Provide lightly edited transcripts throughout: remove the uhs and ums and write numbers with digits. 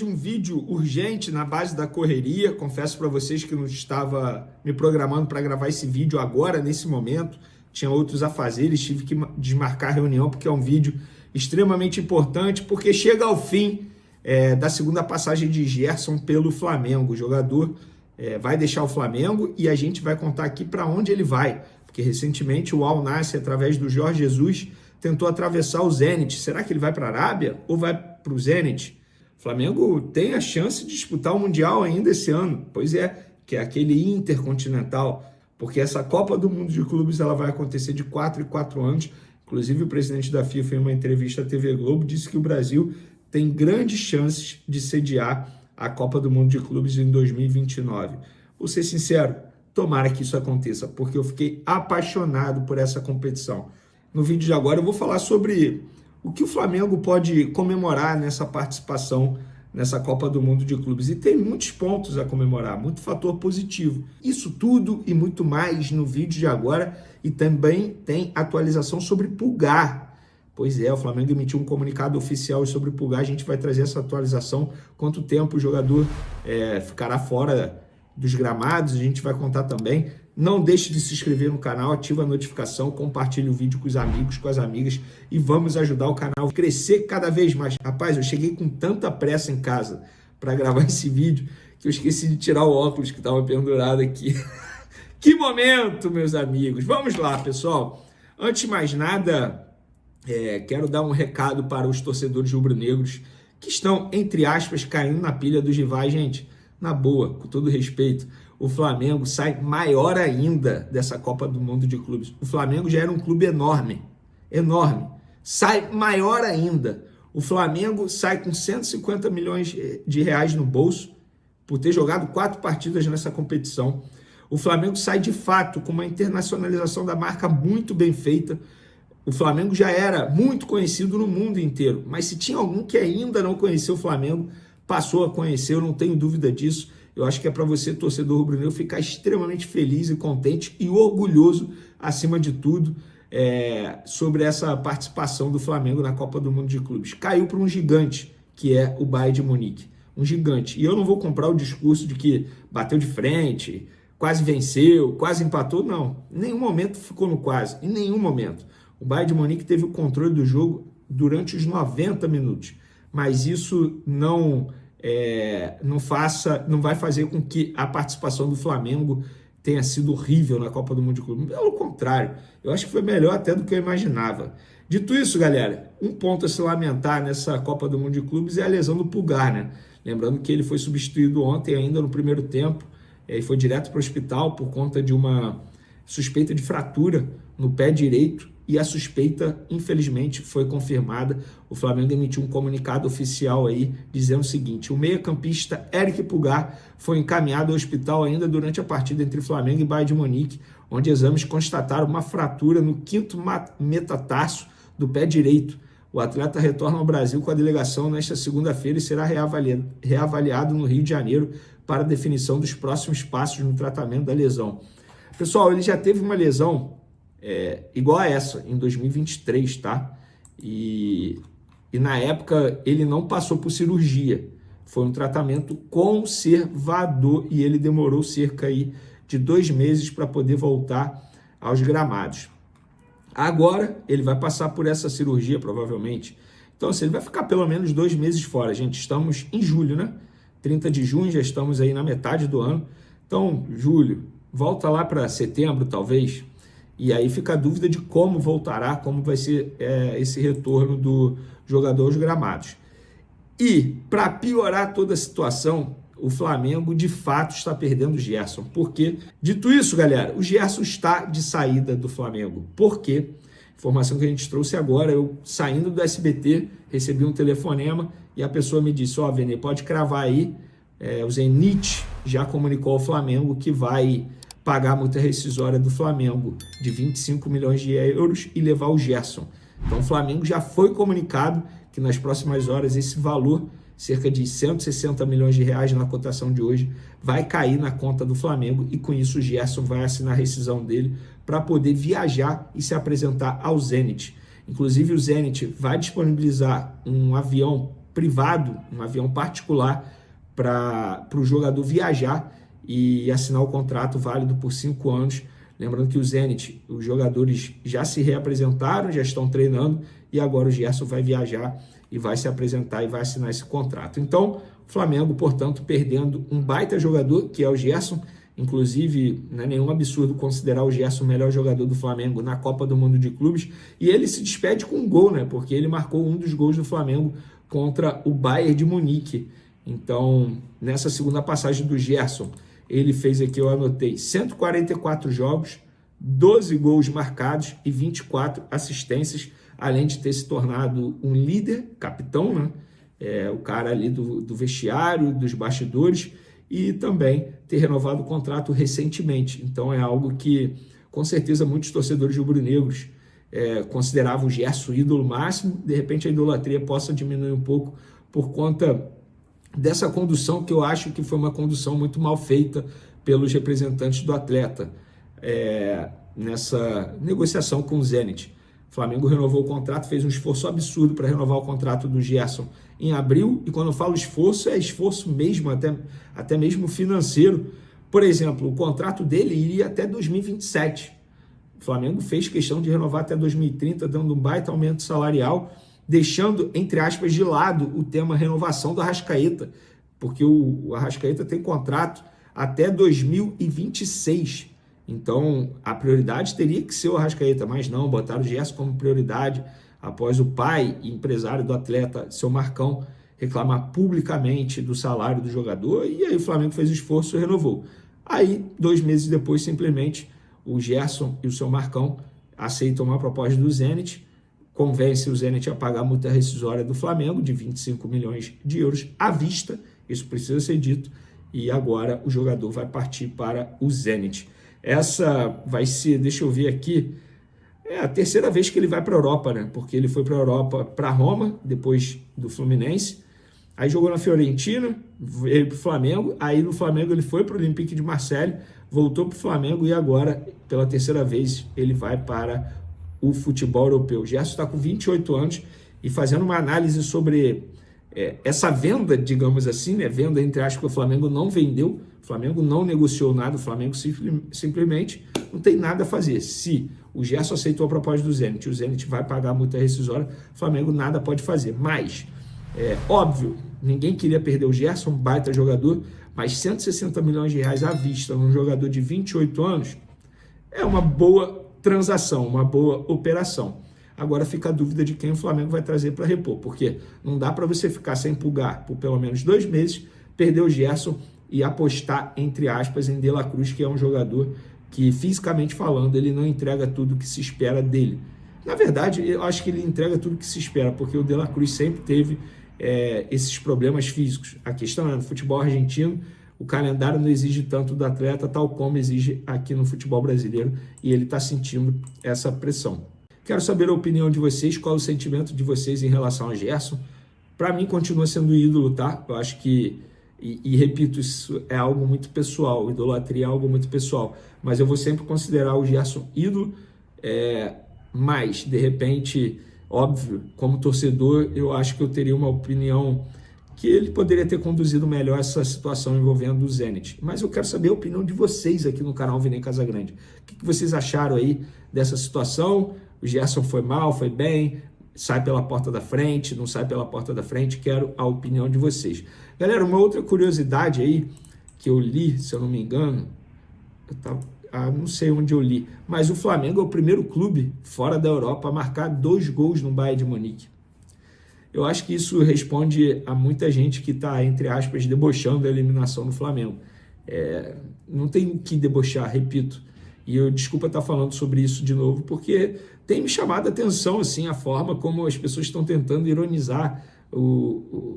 Um vídeo urgente na base da correria. Confesso para vocês que não estava me programando para gravar esse vídeo agora, nesse momento. Tinha outros afazeres, tive que desmarcar a reunião porque é um vídeo extremamente importante, porque chega ao fim da segunda passagem de Gerson pelo Flamengo. O jogador vai deixar o Flamengo e a gente vai contar aqui para onde ele vai, porque recentemente o Al Nassr, através do Jorge Jesus, tentou atravessar o Zenit. Será que ele vai para a Arábia ou vai para o Zenit? O Flamengo tem a chance de disputar o Mundial ainda esse ano, pois que é aquele intercontinental, porque essa Copa do Mundo de Clubes ela vai acontecer de 4 em 4 anos. Inclusive o presidente da FIFA, em uma entrevista à TV Globo, disse que o Brasil tem grandes chances de sediar a Copa do Mundo de Clubes em 2029. Vou ser sincero, tomara que isso aconteça, porque eu fiquei apaixonado por essa competição. No vídeo de agora eu vou falar sobre o que o Flamengo pode comemorar nessa participação nessa Copa do Mundo de Clubes. E tem muitos pontos a comemorar, muito fator positivo. Isso tudo e muito mais no vídeo de agora. E também tem atualização sobre Pulgar. Pois é, o Flamengo emitiu um comunicado oficial sobre Pulgar. A gente vai trazer essa atualização. Quanto tempo o jogador ficará fora dos gramados, a gente vai contar também. Não deixe de se inscrever no canal, ativa a notificação, compartilhe o vídeo com os amigos, com as amigas e vamos ajudar o canal a crescer cada vez mais. Rapaz, eu cheguei com tanta pressa em casa para gravar esse vídeo que eu esqueci de tirar o óculos que estava pendurado aqui. Que momento, meus amigos! Vamos lá, pessoal. Antes de mais nada, quero dar um recado para os torcedores rubro-negros que estão, entre aspas, caindo na pilha dos rivais. Gente, na boa, com todo respeito, o Flamengo sai maior ainda dessa Copa do Mundo de Clubes. O Flamengo já era um clube enorme, sai maior ainda. O Flamengo sai com 150 milhões de reais no bolso por ter jogado 4 partidas nessa competição. O Flamengo sai de fato com uma internacionalização da marca muito bem feita. O Flamengo já era muito conhecido no mundo inteiro, mas se tinha algum que ainda não conhecia o Flamengo, passou a conhecer, eu não tenho dúvida disso. Eu acho que é para você, torcedor rubro-negro, ficar extremamente feliz e contente e orgulhoso, acima de tudo, sobre essa participação do Flamengo na Copa do Mundo de Clubes. Caiu para um gigante, que é o Bayern de Munique. Um gigante. E eu não vou comprar o discurso de que bateu de frente, quase venceu, quase empatou. Não. Em nenhum momento ficou no quase. Em nenhum momento. O Bayern de Munique teve o controle do jogo durante os 90 minutos. Mas isso não vai fazer com que a participação do Flamengo tenha sido horrível na Copa do Mundo de Clubes. Pelo contrário, eu acho que foi melhor até do que eu imaginava. Dito isso, galera, um ponto a se lamentar nessa Copa do Mundo de Clubes é a lesão do Pulgar, né? Lembrando que ele foi substituído ontem ainda no primeiro tempo e foi direto para o hospital por conta de uma suspeita de fratura no pé direito. E a suspeita, infelizmente, foi confirmada. O Flamengo emitiu um comunicado oficial aí, dizendo o seguinte: o meia-campista Eric Pulgar foi encaminhado ao hospital ainda durante a partida entre Flamengo e Bayern de Munique, onde exames constataram uma fratura no 5º metatarso do pé direito. O atleta retorna ao Brasil com a delegação nesta segunda-feira e será reavaliado no Rio de Janeiro para a definição dos próximos passos no tratamento da lesão. Pessoal, ele já teve uma lesão igual a essa, em 2023, tá? E na época ele não passou por cirurgia, foi um tratamento conservador e ele demorou cerca aí de 2 meses para poder voltar aos gramados. Agora ele vai passar por essa cirurgia, provavelmente. Então, assim, ele vai ficar pelo menos 2 meses fora, gente. Estamos em julho, né? 30 de junho, já estamos aí na metade do ano. Então, julho, volta lá para setembro, talvez. E aí fica a dúvida de como voltará, como vai ser esse retorno do jogador aos gramados. E, para piorar toda a situação, o Flamengo, de fato, está perdendo o Gerson. Por quê? Dito isso, galera, o Gerson está de saída do Flamengo. Por quê? Informação que a gente trouxe agora, eu saindo do SBT, recebi um telefonema e a pessoa me disse: ó, Vene, pode cravar aí, o Zenit já comunicou ao Flamengo que vai pagar a multa rescisória do Flamengo de 25 milhões de euros e levar o Gerson. Então o Flamengo já foi comunicado que nas próximas horas esse valor, cerca de 160 milhões de reais na cotação de hoje, vai cair na conta do Flamengo e com isso o Gerson vai assinar a rescisão dele para poder viajar e se apresentar ao Zenit. Inclusive o Zenit vai disponibilizar um avião privado, um avião particular para o jogador viajar e assinar o contrato válido por 5 anos. Lembrando que o Zenit, os jogadores já se reapresentaram, já estão treinando, e agora o Gerson vai viajar e vai se apresentar e vai assinar esse contrato. Então, o Flamengo, portanto, perdendo um baita jogador, que é o Gerson. Inclusive, não é nenhum absurdo considerar o Gerson o melhor jogador do Flamengo na Copa do Mundo de Clubes. E ele se despede com um gol, né? Porque ele marcou um dos gols do Flamengo contra o Bayern de Munique. Então, nessa segunda passagem do Gerson, ele fez aqui, eu anotei, 144 jogos, 12 gols marcados e 24 assistências, além de ter se tornado um líder, capitão, né? O cara ali do vestiário, dos bastidores, e também ter renovado o contrato recentemente. Então é algo que, com certeza, muitos torcedores rubro-negros consideravam o Gerson ídolo máximo. De repente a idolatria possa diminuir um pouco por conta dessa condução, que eu acho que foi uma condução muito mal feita pelos representantes do atleta nessa negociação com o Zenit. O Flamengo renovou o contrato, fez um esforço absurdo para renovar o contrato do Gerson em abril, e quando eu falo esforço, é esforço mesmo, até mesmo financeiro. Por exemplo, o contrato dele iria até 2027. O Flamengo fez questão de renovar até 2030, dando um baita aumento salarial, deixando, entre aspas, de lado o tema renovação do Arrascaeta, porque o Arrascaeta tem contrato até 2026. Então, a prioridade teria que ser o Arrascaeta, mas não, botaram o Gerson como prioridade, após o pai e empresário do atleta, seu Marcão, reclamar publicamente do salário do jogador, e aí o Flamengo fez o esforço e renovou. Aí, 2 meses depois, simplesmente, o Gerson e o seu Marcão aceitam uma proposta do Zenit, convence o Zenit a pagar a multa rescisória do Flamengo de 25 milhões de euros à vista, isso precisa ser dito, e agora o jogador vai partir para o Zenit. Essa vai ser, deixa eu ver aqui, a terceira vez que ele vai para a Europa, né? Porque ele foi para a Europa, para Roma, depois do Fluminense, aí jogou na Fiorentina, veio para o Flamengo, aí no Flamengo ele foi para o Olympique de Marseille, voltou para o Flamengo e agora, pela terceira vez, ele vai para o futebol europeu. O Gerson está com 28 anos e fazendo uma análise sobre essa venda, digamos assim, né? Venda entre aspas, que o Flamengo não vendeu, o Flamengo não negociou nada, o Flamengo simplesmente não tem nada a fazer. Se o Gerson aceitou a proposta do Zenit, o Zenit vai pagar a multa rescisória, o Flamengo nada pode fazer. Mas, óbvio, ninguém queria perder o Gerson, um baita jogador, mas 160 milhões de reais à vista num jogador de 28 anos é uma boa transação, uma boa operação. Agora fica a dúvida de quem o Flamengo vai trazer para repor, porque não dá para você ficar sem pulgar por pelo menos 2 meses, perder o Gerson e apostar, entre aspas, em De La Cruz, que é um jogador que, fisicamente falando, ele não entrega tudo que se espera dele. Na verdade, eu acho que ele entrega tudo que se espera, porque o De La Cruz sempre teve esses problemas físicos. A questão é, no futebol argentino, o calendário não exige tanto do atleta, tal como exige aqui no futebol brasileiro, e ele está sentindo essa pressão. Quero saber a opinião de vocês, qual o sentimento de vocês em relação ao Gerson. Para mim, continua sendo ídolo, tá? Eu acho que, e repito, isso é algo muito pessoal, idolatria é algo muito pessoal, mas eu vou sempre considerar o Gerson ídolo, mas, de repente, óbvio, como torcedor, eu acho que eu teria uma opinião que ele poderia ter conduzido melhor essa situação envolvendo o Zenit. Mas eu quero saber a opinião de vocês aqui no canal Vinem Casagrande. O que vocês acharam aí dessa situação? O Gerson foi mal, foi bem, sai pela porta da frente, não sai pela porta da frente? Quero a opinião de vocês. Galera, uma outra curiosidade aí que eu li, se eu não me engano, não sei onde eu li, mas o Flamengo é o primeiro clube fora da Europa a marcar 2 gols no Bayern de Munique. Eu acho que isso responde a muita gente que está, entre aspas, debochando da eliminação do Flamengo. Não tem o que debochar, repito. E eu, desculpa estar falando sobre isso de novo, porque tem me chamado a atenção assim, a forma como as pessoas estão tentando ironizar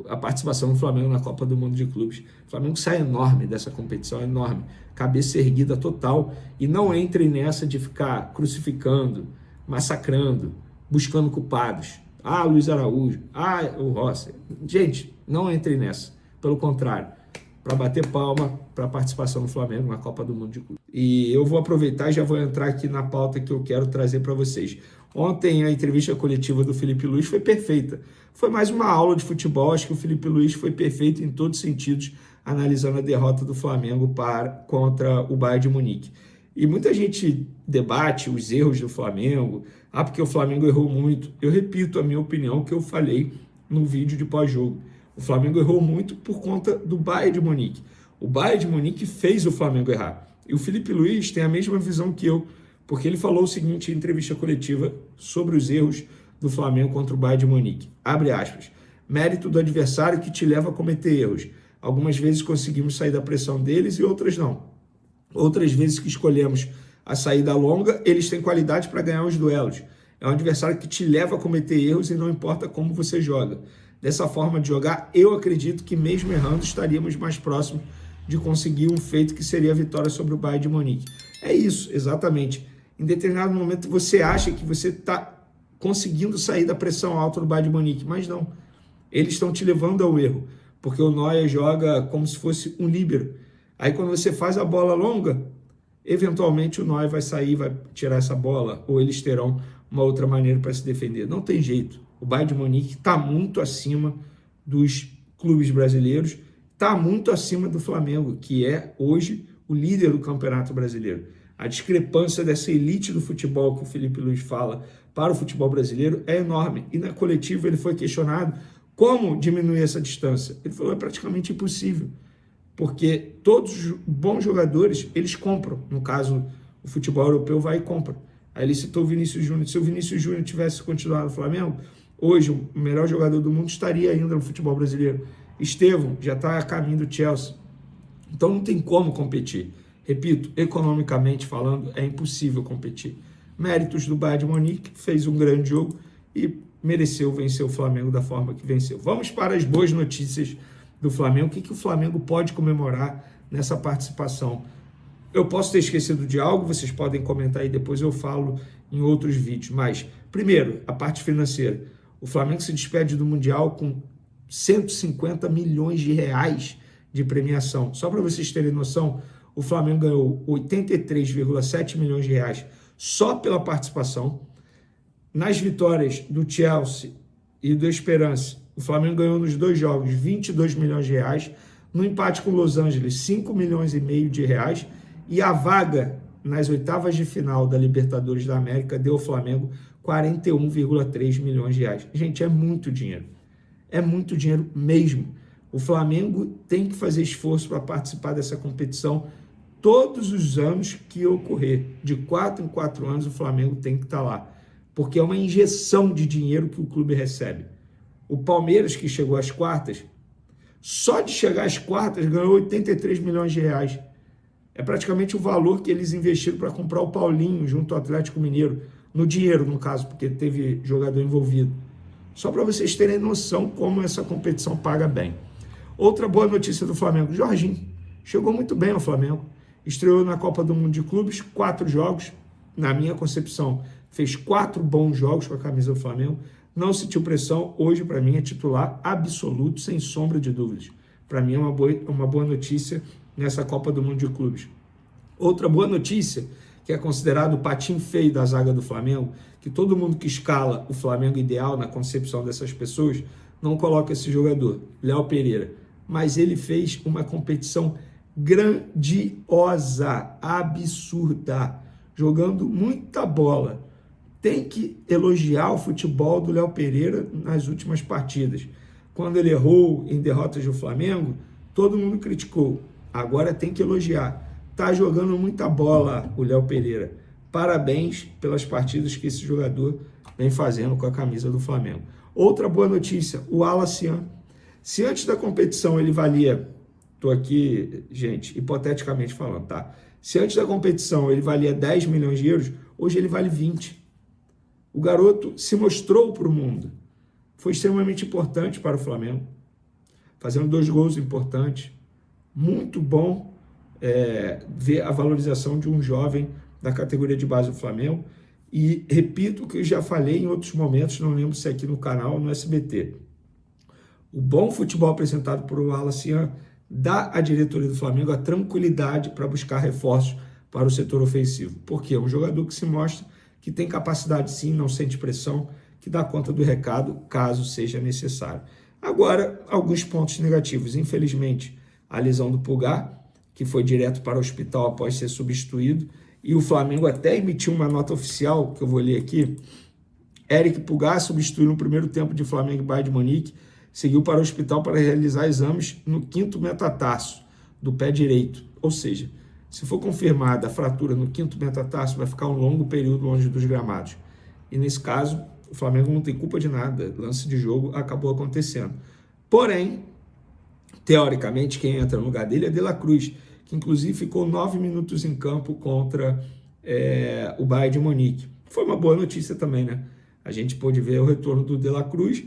a participação do Flamengo na Copa do Mundo de Clubes. O Flamengo sai enorme dessa competição, enorme. Cabeça erguida total. E não entrem nessa de ficar crucificando, massacrando, buscando culpados. Luiz Araújo, o Rossi. Gente, não entrem nessa. Pelo contrário, para bater palma para a participação do Flamengo na Copa do Mundo de Clubes. E eu vou aproveitar e já vou entrar aqui na pauta que eu quero trazer para vocês. Ontem a entrevista coletiva do Felipe Luiz foi perfeita. Foi mais uma aula de futebol, acho que o Felipe Luiz foi perfeito em todos os sentidos, analisando a derrota do Flamengo contra o Bayern de Munique. E muita gente debate os erros do Flamengo, porque o Flamengo errou muito. Eu repito a minha opinião que eu falei no vídeo de pós-jogo. O Flamengo errou muito por conta do Bayern de Munique. O Bayern de Munique fez o Flamengo errar. E o Felipe Luiz tem a mesma visão que eu, porque ele falou o seguinte em entrevista coletiva sobre os erros do Flamengo contra o Bayern de Munique. Abre aspas. Mérito do adversário que te leva a cometer erros. Algumas vezes conseguimos sair da pressão deles e outras não. Outras vezes que escolhemos a saída longa, eles têm qualidade para ganhar os duelos. É um adversário que te leva a cometer erros e não importa como você joga. Dessa forma de jogar, eu acredito que mesmo errando, estaríamos mais próximos de conseguir um feito que seria a vitória sobre o Bayern de Munique. É isso, exatamente. Em determinado momento você acha que você está conseguindo sair da pressão alta do Bayern de Munique, mas não. Eles estão te levando ao erro, porque o Neuer joga como se fosse um líbero. Aí quando você faz a bola longa, eventualmente o Neuer vai sair, vai tirar essa bola, ou eles terão uma outra maneira para se defender. Não tem jeito. O Bayern de Munique está muito acima dos clubes brasileiros, está muito acima do Flamengo, que é hoje o líder do Campeonato Brasileiro. A discrepância dessa elite do futebol que o Felipe Luiz fala para o futebol brasileiro é enorme. E na coletiva ele foi questionado como diminuir essa distância. Ele falou, é praticamente impossível, porque todos os bons jogadores, eles compram. No caso, o futebol europeu vai e compra. Aí ele citou o Vinícius Júnior. Se o Vinícius Júnior tivesse continuado no Flamengo, hoje o melhor jogador do mundo estaria ainda no futebol brasileiro. Estevão já está a caminho do Chelsea. Então não tem como competir. Repito, economicamente falando, é impossível competir. Méritos do Bayern de Munique, fez um grande jogo e mereceu vencer o Flamengo da forma que venceu. Vamos para as boas notícias do Flamengo. O que o Flamengo pode comemorar nessa participação? Eu posso ter esquecido de algo, vocês podem comentar aí, depois eu falo em outros vídeos. Mas, primeiro, a parte financeira. O Flamengo se despede do Mundial com 150 milhões de reais de premiação. Só para vocês terem noção, o Flamengo ganhou 83,7 milhões de reais só pela participação. Nas vitórias do Chelsea e do Esperance, o Flamengo ganhou nos 2 jogos 22 milhões de reais. No empate com Los Angeles, 5 milhões e meio de reais. E a vaga nas oitavas de final da Libertadores da América deu ao Flamengo 41,3 milhões de reais. Gente, é muito dinheiro. É muito dinheiro mesmo. O Flamengo tem que fazer esforço para participar dessa competição todos os anos que ocorrer. De 4 em 4 anos o Flamengo tem que estar lá. Porque é uma injeção de dinheiro que o clube recebe. O Palmeiras, que chegou às quartas, só de chegar às quartas ganhou 83 milhões de reais. É praticamente o valor que eles investiram para comprar o Paulinho junto ao Atlético Mineiro. No dinheiro, no caso, porque teve jogador envolvido. Só para vocês terem noção como essa competição paga bem. Outra boa notícia do Flamengo, Jorginho. Chegou muito bem ao Flamengo. Estreou na Copa do Mundo de Clubes, 4 jogos. Na minha concepção, fez 4 bons jogos com a camisa do Flamengo. Não sentiu pressão. Hoje, para mim, é titular absoluto, sem sombra de dúvidas. Para mim, é uma boa notícia nessa Copa do Mundo de Clubes. Outra boa notícia, que é considerado o patinho feio da zaga do Flamengo, que todo mundo que escala o Flamengo ideal na concepção dessas pessoas, não coloca esse jogador, Léo Pereira. Mas ele fez uma competição grandiosa, absurda, jogando muita bola. Tem que elogiar o futebol do Léo Pereira nas últimas partidas. Quando ele errou em derrotas do Flamengo, todo mundo criticou. Agora tem que elogiar. Tá jogando muita bola o Léo Pereira. Parabéns pelas partidas que esse jogador vem fazendo com a camisa do Flamengo. Outra boa notícia, o Alacian. Se antes da competição ele valia, tô aqui, gente, hipoteticamente falando, tá? Se antes da competição ele valia 10 milhões de euros, hoje ele vale 20. O garoto se mostrou para o mundo. Foi extremamente importante para o Flamengo, fazendo 2 gols importantes. Muito bom ver a valorização de um jovem da categoria de base do Flamengo. E repito o que eu já falei em outros momentos, não lembro se é aqui no canal ou no SBT. O bom futebol apresentado por o Alacian dá à diretoria do Flamengo a tranquilidade para buscar reforços para o setor ofensivo. Porque é um jogador que se mostra que tem capacidade sim, não sente pressão, que dá conta do recado caso seja necessário. Agora, alguns pontos negativos. Infelizmente, a lesão do Pulgar, que foi direto para o hospital após ser substituído, e o Flamengo até emitiu uma nota oficial, que eu vou ler aqui. Eric Pulgar substituiu no primeiro tempo de Flamengo e Bayern de Munique, seguiu para o hospital para realizar exames no 5º metatarso do pé direito. Ou seja, se for confirmada a fratura no 5º metatarso, vai ficar um longo período longe dos gramados. E nesse caso, o Flamengo não tem culpa de nada, lance de jogo acabou acontecendo. Porém, teoricamente, quem entra no lugar dele é De La Cruz, que inclusive ficou 9 minutos em campo contra o Bayern de Munique. Foi uma boa notícia também, né? A gente pôde ver o retorno do De La Cruz,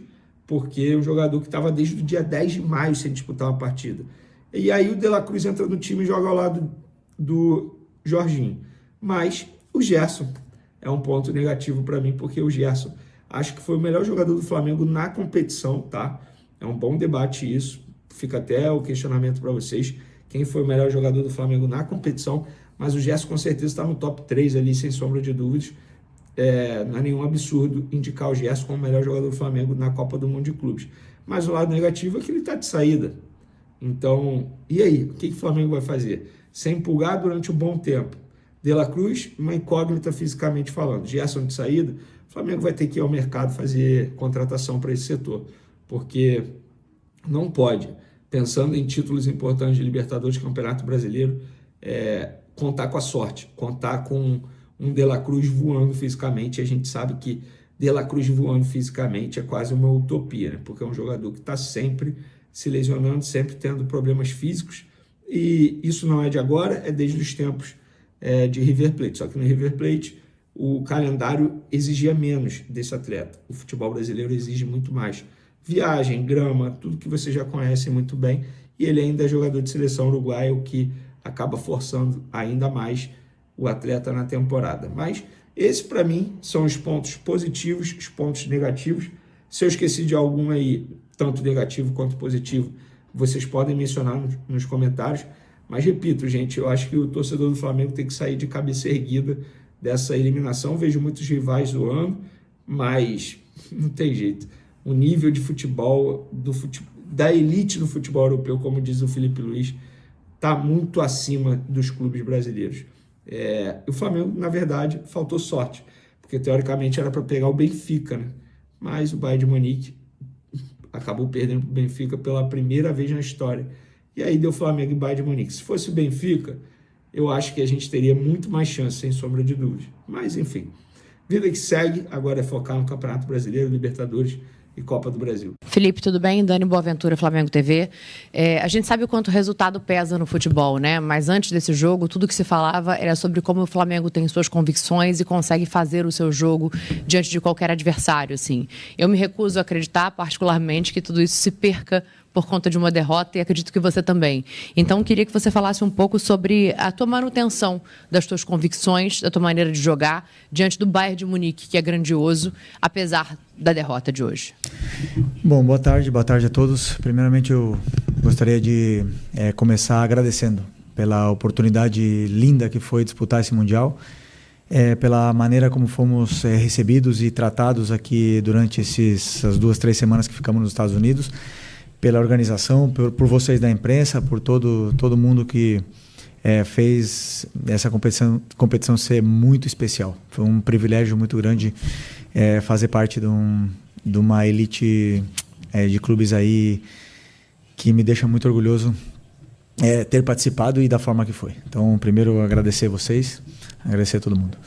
porque é um jogador que estava desde o dia 10 de maio sem disputar uma partida. E aí o De La Cruz entra no time e joga ao lado do Jorginho. Mas o Gerson é um ponto negativo para mim, porque o Gerson acho que foi o melhor jogador do Flamengo na competição, tá? É um bom debate isso, fica até o questionamento para vocês, quem foi o melhor jogador do Flamengo na competição, mas o Gerson com certeza está no top 3 ali, sem sombra de dúvidas. Não é nenhum absurdo indicar o Gerson como o melhor jogador do Flamengo na Copa do Mundo de Clubes. Mas o lado negativo é que ele está de saída. Então, e aí? O que o Flamengo vai fazer? Sem Pulgar durante um bom tempo. De La Cruz, uma incógnita fisicamente falando. Gerson de saída, o Flamengo vai ter que ir ao mercado fazer contratação para esse setor. Porque não pode, pensando em títulos importantes de Libertadores, Campeonato Brasileiro, contar com a sorte, contar com um De La Cruz voando fisicamente. A gente sabe que De La Cruz voando fisicamente é quase uma utopia, né? Porque é um jogador que está sempre se lesionando, sempre tendo problemas físicos, e isso não é de agora, é desde os tempos de River Plate. Só que no River Plate o calendário exigia menos desse atleta. O futebol brasileiro exige muito mais. Viagem, grama, tudo que vocês já conhecem muito bem, e ele ainda é jogador de seleção uruguaia, o que acaba forçando ainda mais o atleta na temporada. Mas esses, para mim, são os pontos positivos, os pontos negativos. Se eu esqueci de algum aí, tanto negativo quanto positivo, vocês podem mencionar nos comentários. Mas repito, gente, eu acho que o torcedor do Flamengo tem que sair de cabeça erguida dessa eliminação. Vejo muitos rivais zoando, mas não tem jeito. O nível de futebol, da elite do futebol europeu, como diz o Felipe Luiz, está muito acima dos clubes brasileiros. O Flamengo, na verdade, faltou sorte, porque teoricamente era para pegar o Benfica, né? Mas o Bayern de Munique acabou perdendo para o Benfica pela primeira vez na história. E aí deu Flamengo e Bayern de Munique. Se fosse o Benfica, eu acho que a gente teria muito mais chance, sem sombra de dúvida. Mas, enfim, vida que segue, agora é focar no Campeonato Brasileiro, Libertadores e Copa do Brasil. Felipe, tudo bem? Dani Boaventura, Flamengo TV. A gente sabe o quanto o resultado pesa no futebol, né? Mas antes desse jogo, tudo que se falava era sobre como o Flamengo tem suas convicções e consegue fazer o seu jogo diante de qualquer adversário, assim. Eu me recuso a acreditar, particularmente, que tudo isso se perca por conta de uma derrota, e acredito que você também. Então, queria que você falasse um pouco sobre a tua manutenção das tuas convicções, da tua maneira de jogar, diante do Bayern de Munique, que é grandioso, apesar da derrota de hoje. Bom, boa tarde a todos. Primeiramente, eu gostaria de começar agradecendo pela oportunidade linda que foi disputar esse Mundial, pela maneira como fomos recebidos e tratados aqui durante essas 2-3 semanas que ficamos nos Estados Unidos, pela organização, por vocês da imprensa, por todo mundo que fez essa competição ser muito especial. Foi um privilégio muito grande fazer parte de uma elite de clubes aí que me deixa muito orgulhoso ter participado e da forma que foi. Então, primeiro, agradecer a vocês, agradecer a todo mundo.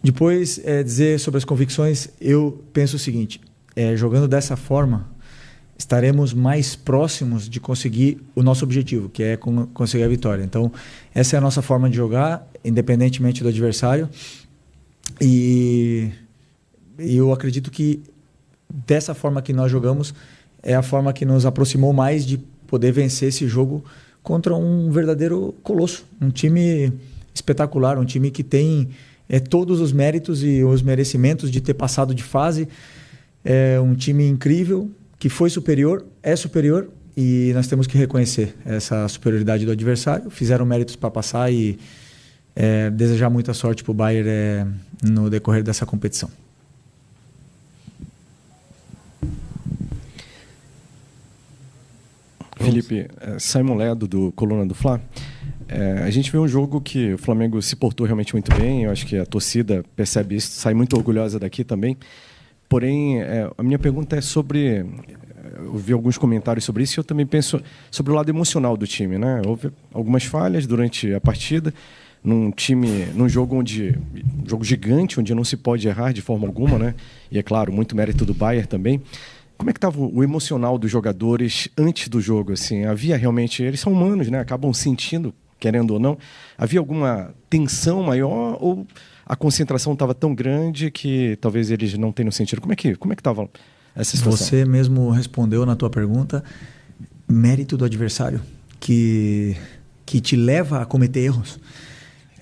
Depois, dizer sobre as convicções, eu penso o seguinte, jogando dessa forma, estaremos mais próximos de conseguir o nosso objetivo, que é conseguir a vitória. Então, essa é a nossa forma de jogar, independentemente do adversário. E eu acredito que dessa forma que nós jogamos é a forma que nos aproximou mais de poder vencer esse jogo contra um verdadeiro colosso, um time espetacular, um time que tem todos os méritos e os merecimentos de ter passado de fase, um time incrível, que foi superior, é superior, e nós temos que reconhecer essa superioridade do adversário. Fizeram méritos para passar e desejar muita sorte para o Bayern no decorrer dessa competição. Felipe, Simon Ledo, do Coluna do Fla. A gente vê um jogo que o Flamengo se portou realmente muito bem, eu acho que a torcida percebe isso, sai muito orgulhosa daqui também. Porém, a minha pergunta é sobre... Eu vi alguns comentários sobre isso e eu também penso sobre o lado emocional do time, né? Houve algumas falhas durante a partida, num jogo gigante, onde não se pode errar de forma alguma, né? E é claro, muito mérito do Bayern também. Como é que estava o emocional dos jogadores antes do jogo? Assim, havia realmente... Eles são humanos, né? Acabam sentindo, querendo ou não. Havia alguma tensão maior ou a concentração estava tão grande que talvez eles não tenham sentido? Como é que estava essa situação? Você mesmo respondeu na tua pergunta, mérito do adversário, que te leva a cometer erros.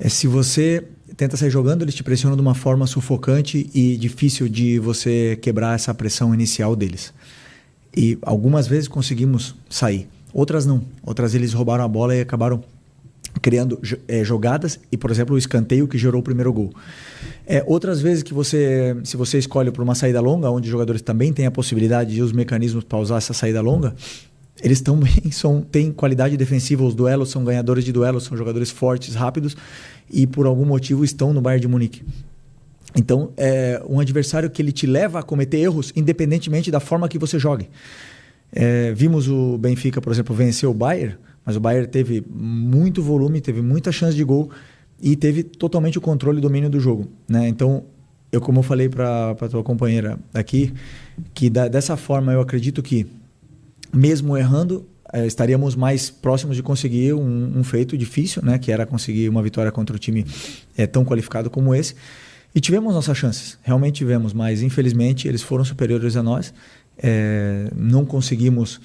Se você tenta sair jogando, eles te pressionam de uma forma sufocante e difícil de você quebrar essa pressão inicial deles. E algumas vezes conseguimos sair, outras não. Outras eles roubaram a bola e acabaram criando jogadas e, por exemplo, o escanteio que gerou o primeiro gol. Outras vezes que se você escolhe por uma saída longa, onde os jogadores também têm a possibilidade de os mecanismos para usar essa saída longa, eles também têm qualidade defensiva, os duelos são ganhadores de duelos, são jogadores fortes, rápidos e por algum motivo estão no Bayern de Munique. Então, é um adversário que ele te leva a cometer erros independentemente da forma que você jogue. Vimos o Benfica, por exemplo, vencer o Bayern, mas o Bayern teve muito volume, teve muita chance de gol e teve totalmente o controle e domínio do jogo, né? Então, como eu falei para a tua companheira aqui, que dessa forma eu acredito que mesmo errando, estaríamos mais próximos de conseguir um feito difícil, né? Que era conseguir uma vitória contra um time tão qualificado como esse. E tivemos nossas chances, realmente tivemos, mas infelizmente eles foram superiores a nós. Não conseguimos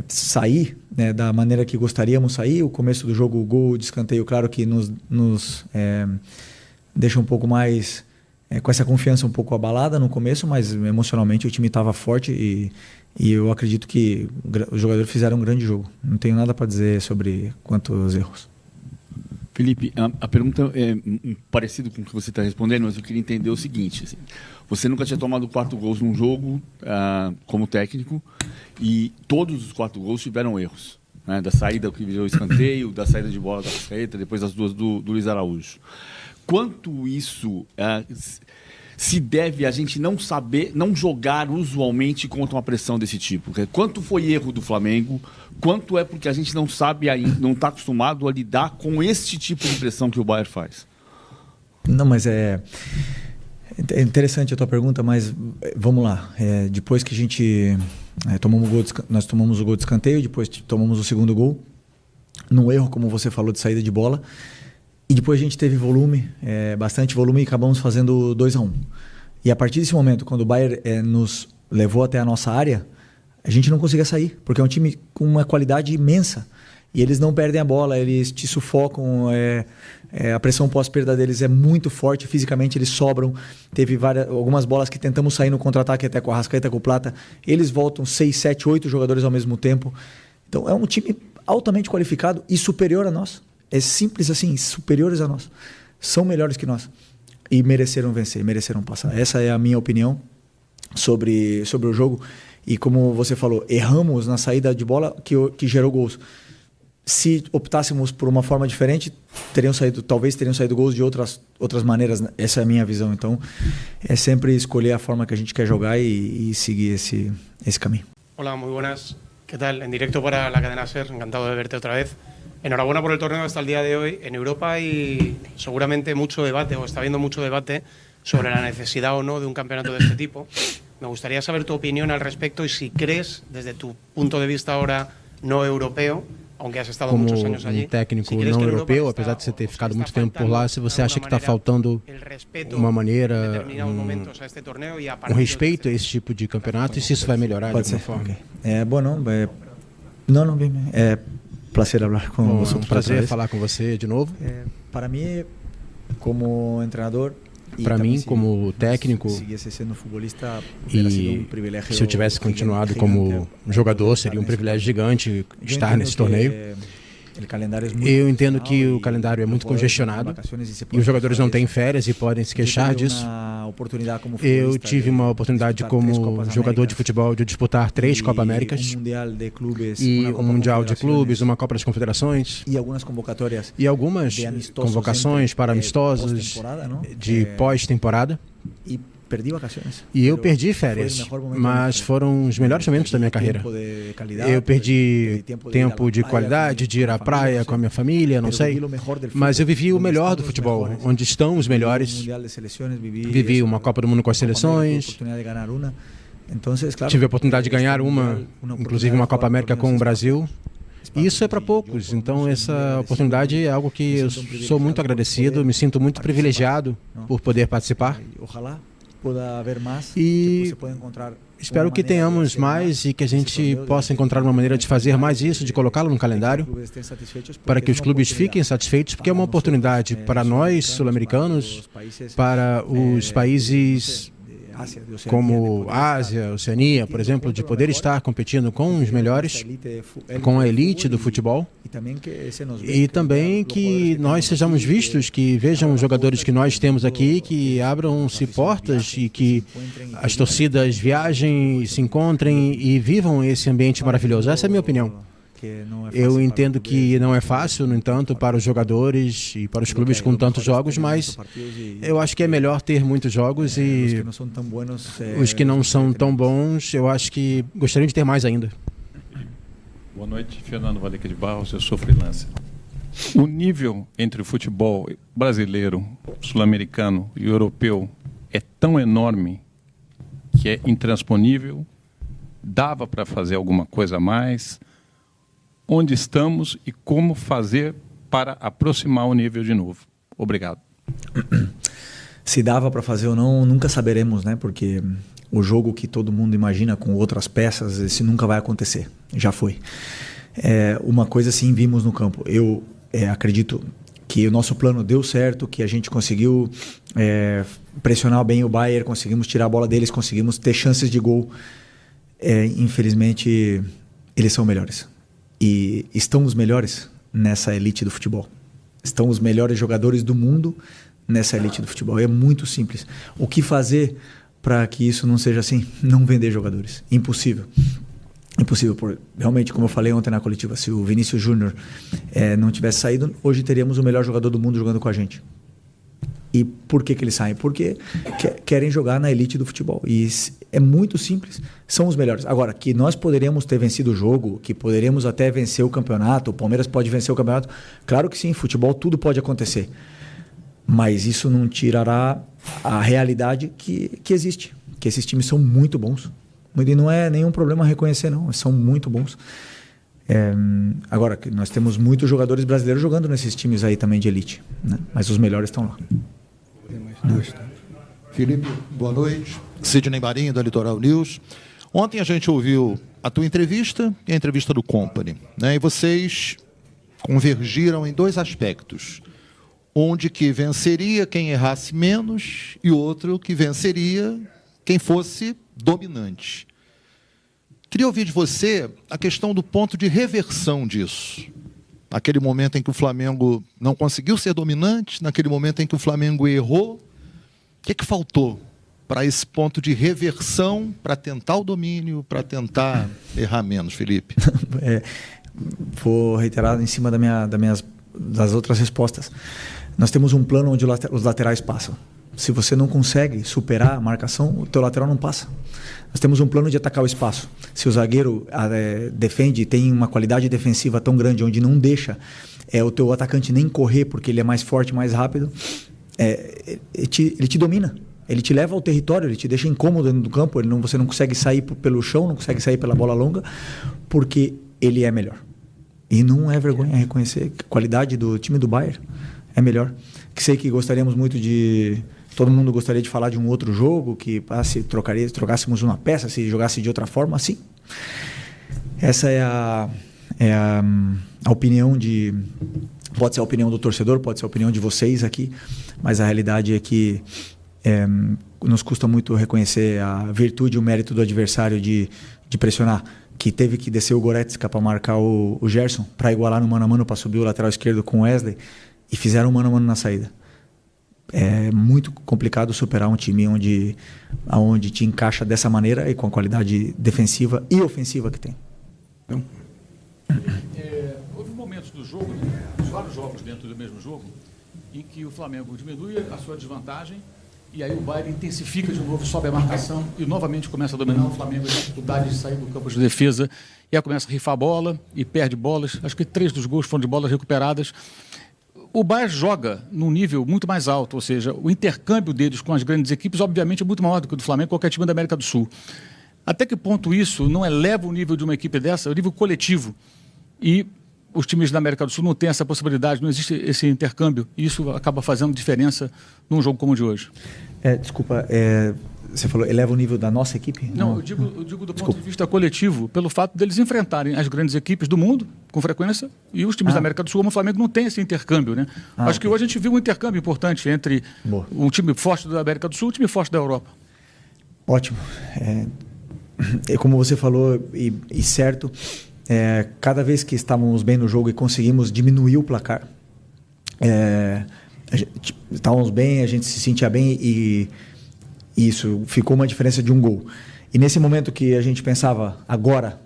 sair, né, da maneira que gostaríamos sair. O começo do jogo, o gol de escanteio, claro que nos deixa um pouco mais... com essa confiança um pouco abalada no começo, mas emocionalmente o time estava forte e eu acredito que os jogadores fizeram um grande jogo. Não tenho nada para dizer sobre quantos erros. Felipe, a pergunta é parecida com o que você está respondendo, mas eu queria entender o seguinte. Assim, você nunca tinha tomado 4 gols num jogo como técnico e todos os 4 gols tiveram erros. Né? Da saída que virou escanteio, da saída de bola da Arrascaeta, depois das 2 do Luiz Araújo. Quanto isso se deve a gente não saber, não jogar usualmente contra uma pressão desse tipo? Quanto foi erro do Flamengo? Quanto é porque a gente não sabe ainda, não está acostumado a lidar com esse tipo de pressão que o Bayern faz? Não, mas é interessante a tua pergunta, mas vamos lá. Depois que a gente nós tomamos o gol de escanteio, depois tomamos o segundo gol, num erro, como você falou, de saída de bola. E depois a gente teve volume, bastante volume, e acabamos fazendo 2-1. E a partir desse momento, quando o Bayern nos levou até a nossa área, a gente não conseguia sair, porque é um time com uma qualidade imensa. E eles não perdem a bola, eles te sufocam, a pressão pós-perda deles é muito forte, fisicamente eles sobram. Teve algumas bolas que tentamos sair no contra-ataque, até com a Arrascaeta, com o Plata. Eles voltam 6, 7, 8 jogadores ao mesmo tempo. Então é um time altamente qualificado e superior a nós. É simples assim, superiores a nós. São melhores que nós. E mereceram vencer, mereceram passar. Essa é a minha opinião sobre o jogo. E como você falou, erramos na saída de bola que gerou gols. Se optássemos por uma forma diferente, talvez teriam saído gols de outras maneiras. Essa é a minha visão. Então, é sempre escolher a forma que a gente quer jogar e seguir esse caminho. Hola, muy buenas. ¿Qué tal? En directo para la cadena SER, encantado de verte otra vez. Enhorabuena por el torneo hasta el día de hoy. En Europa hay seguramente mucho debate, o está habiendo mucho debate, sobre la necesidad o no de un campeonato de este tipo. Me gustaría saber tu opinión al respecto y si crees, desde tu punto de vista ahora no europeo, aunque has estado muchos años allí, técnico não europeu, apesar de você ter ficado muito tempo por lá, se você acha que está faltando uma maneira, respeito a esse tipo de campeonato e se isso vai melhorar de alguma forma. Okay. Não, bem. Prazer falar com você. Prazer falar com você de novo. Para mim, como treinador, para mim, como técnico, e se eu tivesse continuado como jogador, seria um privilégio gigante estar nesse torneio. Eu entendo que o calendário é muito congestionado e os jogadores não têm férias e podem se queixar disso. Eu tive uma oportunidade como jogador de futebol de disputar 3 Copa Américas e um Mundial de Clubes, uma Copa das Confederações e algumas convocações para amistosos de pós-temporada. E eu perdi férias, mas foram os melhores momentos da minha carreira. Eu perdi tempo de qualidade, de ir à praia com a minha família, não sei. Mas eu vivi o melhor do futebol, onde estão os melhores. Vivi uma Copa do Mundo com as seleções. Tive a oportunidade de ganhar inclusive uma Copa América com o Brasil. E isso é para poucos, então essa oportunidade é algo que eu sou muito agradecido, me sinto muito privilegiado por poder participar. E espero que tenhamos mais e que a gente possa encontrar uma maneira de fazer mais isso, de colocá-lo no calendário, para que os clubes fiquem satisfeitos, porque é uma oportunidade para nós, sul-americanos, para os países como Ásia, Oceania, por exemplo, de poder estar competindo com os melhores, com a elite do futebol, e também que nós sejamos vistos, que vejam os jogadores que nós temos aqui, que abram-se portas e que as torcidas viajem, se encontrem e vivam esse ambiente maravilhoso. Essa é a minha opinião. Eu entendo que não é fácil, no entanto, para os jogadores e para os clubes com tantos jogos, mas eu acho que é melhor ter muitos jogos e os que não são tão bons, eu acho que gostariam de ter mais ainda. Boa noite, Fernando Valeca de Barros, eu sou freelancer. O nível entre o futebol brasileiro, sul-americano e europeu é tão enorme que é intransponível, dava para fazer alguma coisa a mais. Onde estamos e como fazer para aproximar o nível de novo. Obrigado. Se dava para fazer ou não, nunca saberemos, né? Porque o jogo que todo mundo imagina com outras peças, esse nunca vai acontecer. Já foi. Uma coisa sim vimos no campo. Eu acredito que o nosso plano deu certo, que a gente conseguiu pressionar bem o Bayern, conseguimos tirar a bola deles, conseguimos ter chances de gol. Infelizmente, eles são melhores. E estão os melhores nessa elite do futebol. Estão os melhores jogadores do mundo nessa elite do futebol. É muito simples. O que fazer para que isso não seja assim? Não vender jogadores. Impossível. Impossível. Realmente, como eu falei ontem na coletiva, se o Vinícius Júnior não tivesse saído, hoje teríamos o melhor jogador do mundo jogando com a gente. E por que eles saem? Porque querem jogar na elite do futebol. E é muito simples. São os melhores. Agora, que nós poderíamos ter vencido o jogo, que poderíamos até vencer o campeonato, o Palmeiras pode vencer o campeonato. Claro que sim, futebol tudo pode acontecer. Mas isso não tirará a realidade que existe. Que esses times são muito bons. E não é nenhum problema reconhecer, não. São muito bons. Agora, nós temos muitos jogadores brasileiros jogando nesses times aí também de elite, né? Mas os melhores estão lá. Felipe, boa noite. Sidney Marinho, da Litoral News. Ontem a gente ouviu a tua entrevista e a entrevista do Company, né? E vocês convergiram em 2 aspectos. Onde que venceria quem errasse menos e outro que venceria quem fosse dominante. Queria ouvir de você a questão do ponto de reversão disso. Naquele momento em que o Flamengo não conseguiu ser dominante, naquele momento em que o Flamengo errou, o que faltou para esse ponto de reversão, para tentar o domínio, para tentar errar menos, Felipe? Vou reiterar em cima das outras respostas. Nós temos um plano onde os laterais passam. Se você não consegue superar a marcação, o teu lateral não passa. Nós temos um plano de atacar o espaço. Se o zagueiro defende, tem uma qualidade defensiva tão grande, onde não deixa o teu atacante nem correr, porque ele é mais forte, mais rápido, ele te domina. Ele te leva ao território, ele te deixa incômodo dentro do campo, você não consegue sair pelo chão, não consegue sair pela bola longa, porque ele é melhor. E não é vergonha reconhecer a qualidade do time do Bayern. É melhor. Sei que gostaríamos muito de... Todo mundo gostaria de falar de um outro jogo, que se trocássemos uma peça, se jogasse de outra forma, sim. Essa é a opinião de... Pode ser a opinião do torcedor, pode ser a opinião de vocês aqui, mas a realidade é que nos custa muito reconhecer a virtude e o mérito do adversário de pressionar. que teve que descer o Goretzka para marcar o Gerson, para igualar no mano a mano, para subir o lateral esquerdo com o Wesley, e fizeram um mano a mano na saída. É muito complicado superar um time onde te encaixa dessa maneira e com a qualidade defensiva e ofensiva que tem. Houve momentos do jogo, vários jogos dentro do mesmo jogo, em que o Flamengo diminui a sua desvantagem e aí o Bayern intensifica de novo, sobe a marcação e novamente começa a dominar o Flamengo, a dificuldade de sair do campo de defesa, e aí começa a rifar a bola e perde bolas. Acho que 3 dos gols foram de bolas recuperadas. O Bayern joga num nível muito mais alto, ou seja, o intercâmbio deles com as grandes equipes, obviamente, é muito maior do que o do Flamengo, qualquer time da América do Sul. Até que ponto isso não eleva o nível de uma equipe dessa, o nível coletivo? E os times da América do Sul não têm essa possibilidade, não existe esse intercâmbio, e isso acaba fazendo diferença num jogo como o de hoje. Desculpa, você falou, eleva o nível da nossa equipe? Não, eu digo do ponto de vista coletivo, pelo fato deles enfrentarem as grandes equipes do mundo, com frequência, e os times da América do Sul, como o Flamengo, não tem esse intercâmbio, né? Acho que hoje a gente viu um intercâmbio importante entre um time forte da América do Sul e um time forte da Europa. Ótimo. Como você falou, e certo, cada vez que estávamos bem no jogo e conseguimos diminuir o placar, estávamos bem, a gente se sentia bem e isso ficou uma diferença de um gol. E nesse momento que a gente pensava, agora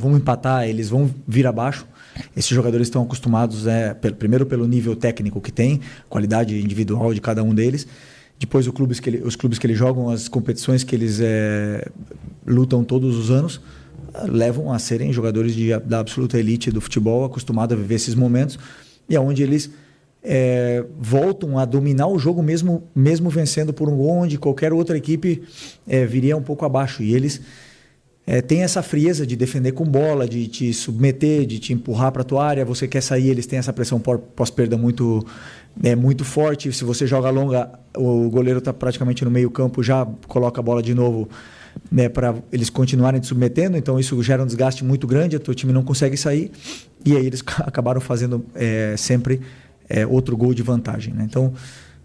vamos empatar, eles vão vir abaixo, esses jogadores estão acostumados, primeiro pelo nível técnico que tem, qualidade individual de cada um deles, depois os clubes que eles jogam, as competições que eles lutam todos os anos, levam a serem jogadores da absoluta elite do futebol, acostumados a viver esses momentos, e aonde eles voltam a dominar o jogo mesmo vencendo por um gol, onde qualquer outra equipe viria um pouco abaixo. E eles têm essa frieza de defender com bola, de te submeter, de te empurrar para a tua área. Você quer sair, eles têm essa pressão pós-perda muito forte. Se você joga longa, o goleiro está praticamente no meio campo, já coloca a bola de novo, para eles continuarem te submetendo. Então isso gera um desgaste muito grande, o teu time não consegue sair. E aí eles acabaram fazendo sempre outro gol de vantagem, né? Então,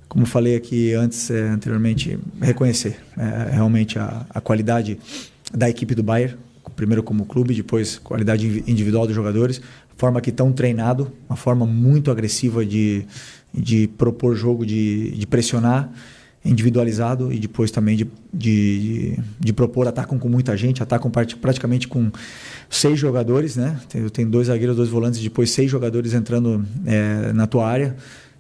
como falei aqui anteriormente, reconhecer realmente a qualidade da equipe do Bayern, primeiro como clube, depois qualidade individual dos jogadores, forma que estão treinados, uma forma muito agressiva de propor jogo, de pressionar, individualizado, e depois também de propor, atacam com muita gente, atacam praticamente com 6 jogadores, né? Tem 2 zagueiros, 2 volantes, depois 6 jogadores entrando na tua área.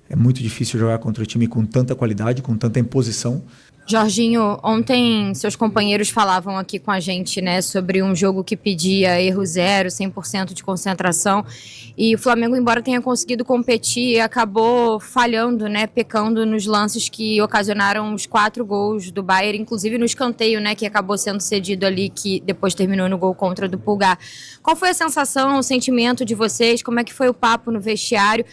É muito difícil jogar contra um time com tanta qualidade, com tanta imposição. Jorginho, ontem seus companheiros falavam aqui com a gente, né, sobre um jogo que pedia erro zero, 100% de concentração, e o Flamengo, embora tenha conseguido competir, acabou falhando, né, pecando nos lances que ocasionaram os 4 gols do Bayern, inclusive no escanteio, né, que acabou sendo cedido ali, que depois terminou no gol contra do Pulgar. Qual foi a sensação, o sentimento de vocês? Como é que foi o papo no vestiário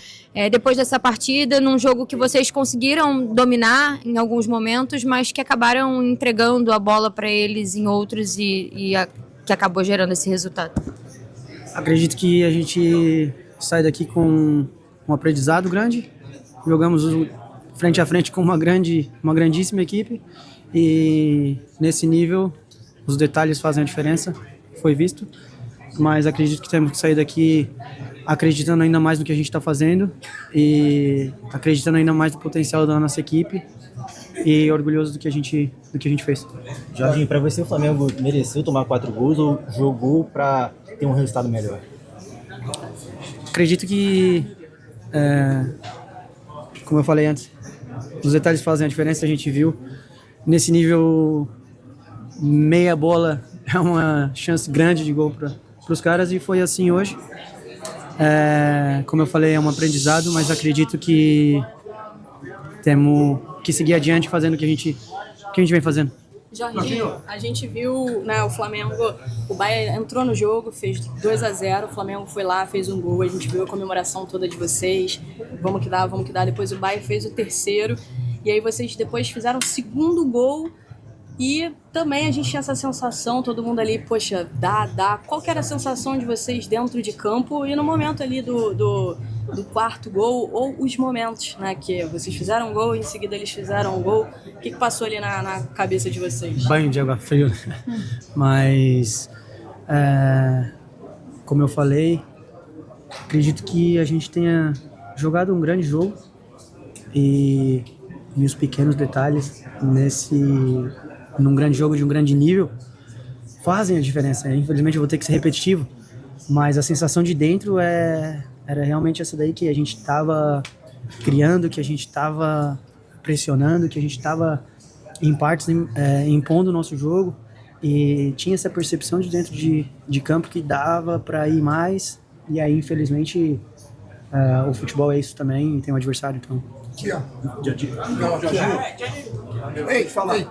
depois dessa partida, num jogo que vocês conseguiram dominar em alguns momentos, mas que acabaram entregando a bola para eles em outros que acabou gerando esse resultado? Acredito que a gente sai daqui com um aprendizado grande. Jogamos frente a frente com uma grandíssima equipe, e nesse nível os detalhes fazem a diferença, foi visto, mas acredito que temos que sair daqui acreditando ainda mais no que a gente está fazendo e acreditando ainda mais no potencial da nossa equipe e orgulhoso do que a gente fez. Jorginho, para você o Flamengo mereceu tomar 4 gols ou jogou para ter um resultado melhor? Acredito que, como eu falei antes, os detalhes fazem a diferença. A gente viu nesse nível, meia bola é uma chance grande de gol para os caras, e foi assim hoje. Como eu falei, é um aprendizado, mas acredito que temos que seguir adiante fazendo o que a gente vem fazendo. Jorginho, a gente viu, né, o Flamengo, o Bayern entrou no jogo, fez 2-0, o Flamengo foi lá, fez um gol, a gente viu a comemoração toda de vocês, vamos que dá, depois o Bayern fez o 3º, e aí vocês depois fizeram o 2º gol, e também a gente tinha essa sensação, todo mundo ali, poxa, dá. Qual que era a sensação de vocês dentro de campo e no momento ali do 4º gol, ou os momentos, né, que vocês fizeram um gol e em seguida eles fizeram um gol? O que passou ali na cabeça de vocês? Banho de água fria, mas Como eu falei, acredito que a gente tenha jogado um grande jogo e os pequenos detalhes num grande jogo de um grande nível fazem a diferença. Infelizmente eu vou ter que ser repetitivo, mas a sensação de dentro era realmente essa daí, que a gente estava criando, que a gente estava pressionando, que a gente estava em partes impondo o nosso jogo, e tinha essa percepção de dentro de campo que dava para ir mais, e aí infelizmente o futebol é isso também, tem um adversário, então... Aqui, ó. Ei, fala aí.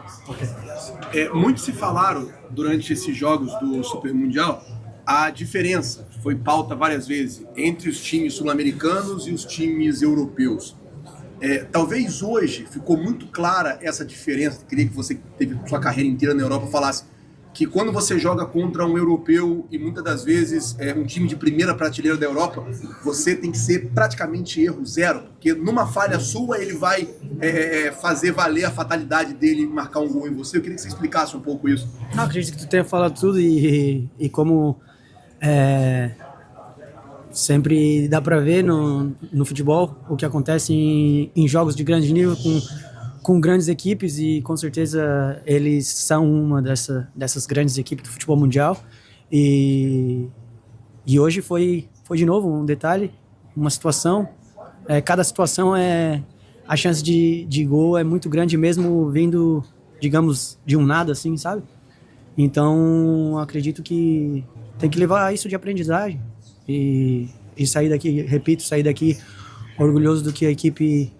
Muito se falaram durante esses jogos do Super Mundial a diferença, foi pauta várias vezes, entre os times sul-americanos e os times europeus. Talvez hoje ficou muito clara essa diferença. Queria que você, que teve sua carreira inteira na Europa, falasse que quando você joga contra um europeu e muitas das vezes um time de primeira prateleira da Europa, você tem que ser praticamente erro zero, porque numa falha sua ele vai fazer valer a fatalidade dele marcar um gol em você. Eu queria que você explicasse um pouco isso. Não, acredito que tu tenha falado tudo e como sempre dá para ver no futebol o que acontece em jogos de grande nível com grandes equipes, e com certeza eles são uma dessas grandes equipes do futebol mundial, e hoje foi de novo um detalhe, uma situação, cada situação a chance de gol é muito grande, mesmo vindo, digamos, de um nada assim, sabe? Então acredito que tem que levar isso de aprendizagem e sair daqui, repito, sair daqui orgulhoso do que a equipe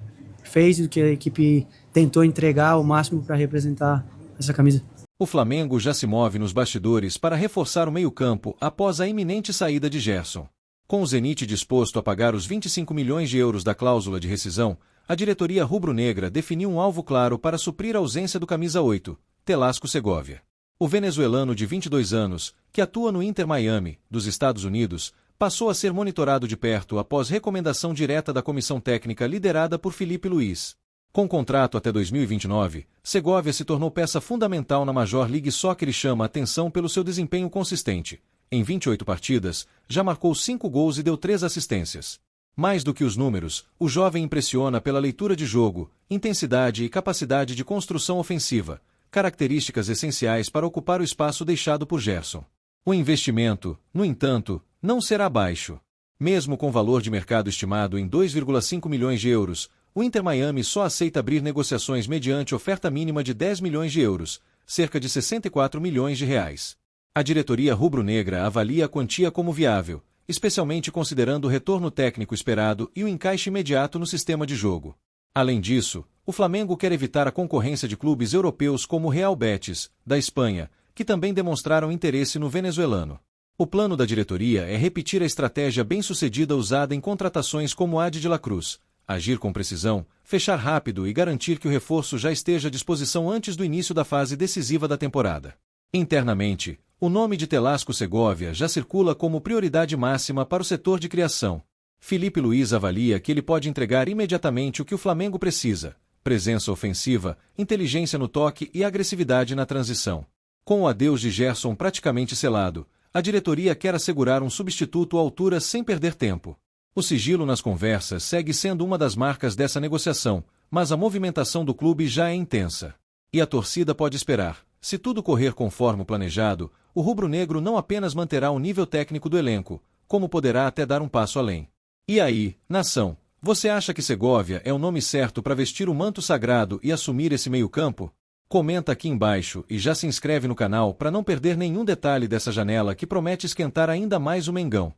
fez e do que a equipe tentou entregar o máximo para representar essa camisa. O Flamengo já se move nos bastidores para reforçar o meio-campo após a iminente saída de Gerson. Com o Zenit disposto a pagar os 25 milhões de euros da cláusula de rescisão, a diretoria rubro-negra definiu um alvo claro para suprir a ausência do camisa 8, Telasco Segovia. O venezuelano de 22 anos, que atua no Inter Miami, dos Estados Unidos, passou a ser monitorado de perto após recomendação direta da comissão técnica liderada por Felipe Luiz. Com contrato até 2029, Segovia se tornou peça fundamental na Major League Soccer e chama a atenção pelo seu desempenho consistente. Em 28 partidas, já marcou 5 gols e deu 3 assistências. Mais do que os números, o jovem impressiona pela leitura de jogo, intensidade e capacidade de construção ofensiva, características essenciais para ocupar o espaço deixado por Gerson. O investimento, no entanto, não será baixo. Mesmo com valor de mercado estimado em 2,5 milhões de euros, o Inter Miami só aceita abrir negociações mediante oferta mínima de 10 milhões de euros, cerca de 64 milhões de reais. A diretoria rubro-negra avalia a quantia como viável, especialmente considerando o retorno técnico esperado e o encaixe imediato no sistema de jogo. Além disso, o Flamengo quer evitar a concorrência de clubes europeus como o Real Betis, da Espanha, que também demonstraram interesse no venezuelano. O plano da diretoria é repetir a estratégia bem-sucedida usada em contratações como a de La Cruz, agir com precisão, fechar rápido e garantir que o reforço já esteja à disposição antes do início da fase decisiva da temporada. Internamente, o nome de Telasco Segovia já circula como prioridade máxima para o setor de criação. Felipe Luiz avalia que ele pode entregar imediatamente o que o Flamengo precisa: presença ofensiva, inteligência no toque e agressividade na transição. Com o adeus de Gerson praticamente selado, a diretoria quer assegurar um substituto à altura sem perder tempo. O sigilo nas conversas segue sendo uma das marcas dessa negociação, mas a movimentação do clube já é intensa. E a torcida pode esperar. Se tudo correr conforme o planejado, o rubro-negro não apenas manterá o nível técnico do elenco, como poderá até dar um passo além. E aí, nação, você acha que Segovia é o nome certo para vestir o manto sagrado e assumir esse meio-campo? Comenta aqui embaixo e já se inscreve no canal para não perder nenhum detalhe dessa janela que promete esquentar ainda mais o Mengão.